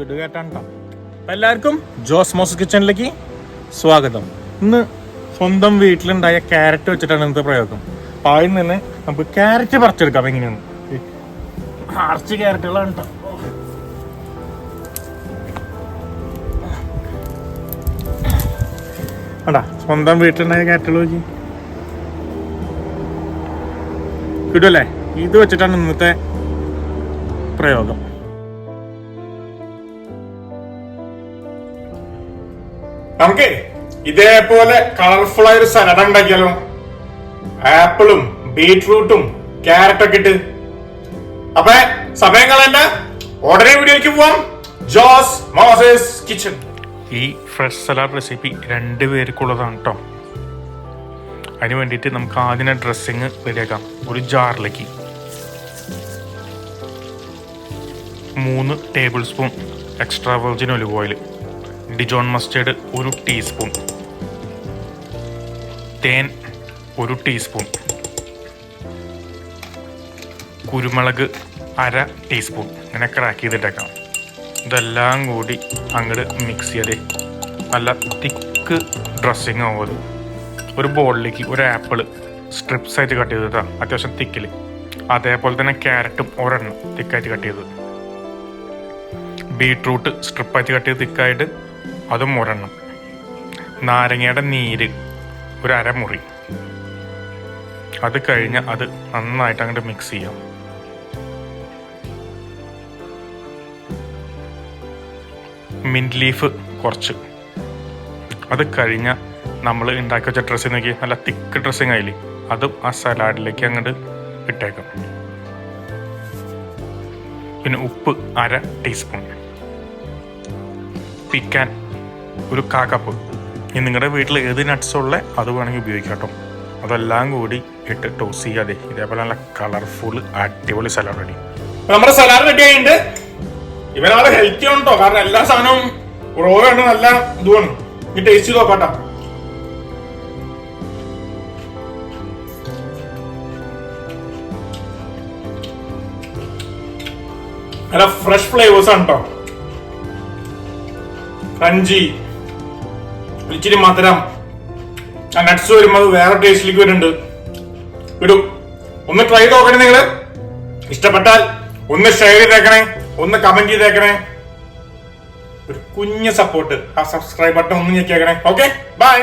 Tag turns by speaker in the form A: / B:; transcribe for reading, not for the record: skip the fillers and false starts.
A: കിടുകേട്ടാ. എല്ലാവർക്കും ജോസ്മോസ് കിച്ചണിലേക്ക് സ്വാഗതം. ഇന്ന് സ്വന്തം വീട്ടിലുണ്ടായ ക്യാരറ്റ് വെച്ചിട്ടാണ് ഇന്നത്തെ പ്രയോഗം. അപ്പം ആദ്യം തന്നെ നമുക്ക് ക്യാരറ്റ് പറിച്ചെടുക്കാം. എങ്ങനെയാണ് അറച്ച് ക്യാരറ്റുകളാണ് കേട്ടോ. അടാ സ്വന്തം വീട്ടിലുണ്ടായ ക്യാരറ്റുകൾ നോക്കി കിട്ടുമല്ലേ. ഇത് വെച്ചിട്ടാണ് ഇന്നത്തെ പ്രയോഗം. നമുക്ക് ഇതേപോലെ കളർഫുൾ ആയ ഒരു സലാഡ് ഉണ്ടാക്കിയാലോ. ആപ്പിളും ബീറ്റ്റൂട്ടും ക്യാരറ്റൊക്കെ ഇട്ട്. അപ്പൊ സമയം കളയണ്ട, ഉടനെ വീഡിയോയ്ക്ക് പോവാം. ജോസ് മോസസ് കിച്ചൺ. ഈ ഫ്രഷ് സലാഡ് റെസിപ്പി 2 പേർക്കുള്ളതാണ് കേട്ടോ. അതിന് വേണ്ടിയിട്ട് നമുക്ക് ആദ്യം ഡ്രസ്സിങ് റെഡിയാക്കാം. ഒരു ജാറിലേക്ക് 3 table spoon extra virgin olive oil, Dijon mustard 1 teaspoon, തേൻ 1 ടീസ്പൂൺ, കുരുമുളക് 1/2 ടീസ്പൂൺ. ഇങ്ങനെ ക്രാക്ക് ചെയ്തിട്ടേക്കാം. ഇതെല്ലാം കൂടി അങ്ങോട്ട് മിക്സ് ചെയ്തേ നല്ല തിക്ക് ഡ്രസ്സിങ് ആവും. ഒരു ബോളിലേക്ക് ഒരു ആപ്പിൾ സ്ട്രിപ്സ് ആയിട്ട് കട്ട് ചെയ്തതാണ്, അത്യാവശ്യം തിക്കിൽ. അതേപോലെ തന്നെ ക്യാരറ്റും ഒരെണ്ണം തിക്കായിട്ട് കട്ട് ചെയ്തത്, ബീട്രൂട്ട് സ്ട്രിപ്പായിട്ട് കട്ട് ചെയ്ത് തിക്കായിട്ട് അതും ഒരെണ്ണം, നാരങ്ങയുടെ നീര് ഒരു 1/2 മുറി. അത് കഴിഞ്ഞ് അത് നന്നായിട്ട് അങ്ങോട്ട് മിക്സ് ചെയ്യാം. മിൻറ്റ് ലീഫ് കുറച്ച്. അത് കഴിഞ്ഞ് നമ്മൾ ഉണ്ടാക്കി വെച്ച ഡ്രസ്സിങ് നോക്കി നല്ല തിക്ക് ഡ്രസ്സിങ് ആയില്ലേ, അതും ആ സലാഡിലേക്ക് അങ്ങോട്ട് ഇട്ടേക്കാം. പിന്നെ ഉപ്പ് 1/2 ടീസ്പൂൺ, പിക്കാൻ ഒരു 1/4 കപ്പ്. ഇനി നിങ്ങളുടെ വീട്ടിൽ ഏത് നട്ട്സ് ഉള്ള അത് വേണമെങ്കിൽ ഉപയോഗിക്കാം കേട്ടോ. അതെല്ലാം കൂടി ഇട്ട് ടോസ് ചെയ്യാതെ ഇതേപോലെ നല്ല കളർഫുൾ അടിപൊളി സലാഡ് റെഡി. നമ്മുടെ സലാഡ് റെഡി ആയിട്ടുണ്ട്. ഇവനാളെ ഹെൽത്തി ആണ് കേട്ടോ, കാരണം എല്ലാ സാധനവും റോ ആണ്, നല്ല ഇതുമാണ്. ഈ ടേസ്റ്റ് ചെയ്ത് നോക്കാട്ടോ. നല്ല ഫ്രഷ് ഫ്ലേവേഴ്സ് ആണ് കേട്ടോ. ക്രഞ്ചി, ഇച്ചിരി മധുരം, ആ നട്ട്സ് വരുമ്പോൾ വേറെ ടേസ്റ്റിലേക്ക് വരുന്നുണ്ട്. വിടും ഒന്ന് ട്രൈ ചെയ്ത് നോക്കണേ. നിങ്ങള് ഇഷ്ടപ്പെട്ടാൽ ഒന്ന് ഷെയർ ചെയ്തേക്കണേ, ഒന്ന് കമന്റ് ചെയ്തേക്കണേ. ഒരു കുഞ്ഞ് സപ്പോർട്ട്, ആ സബ്സ്ക്രൈബ് ബട്ടൺ ഒന്ന് ഞെക്കിയേക്കണേ. Okay, by.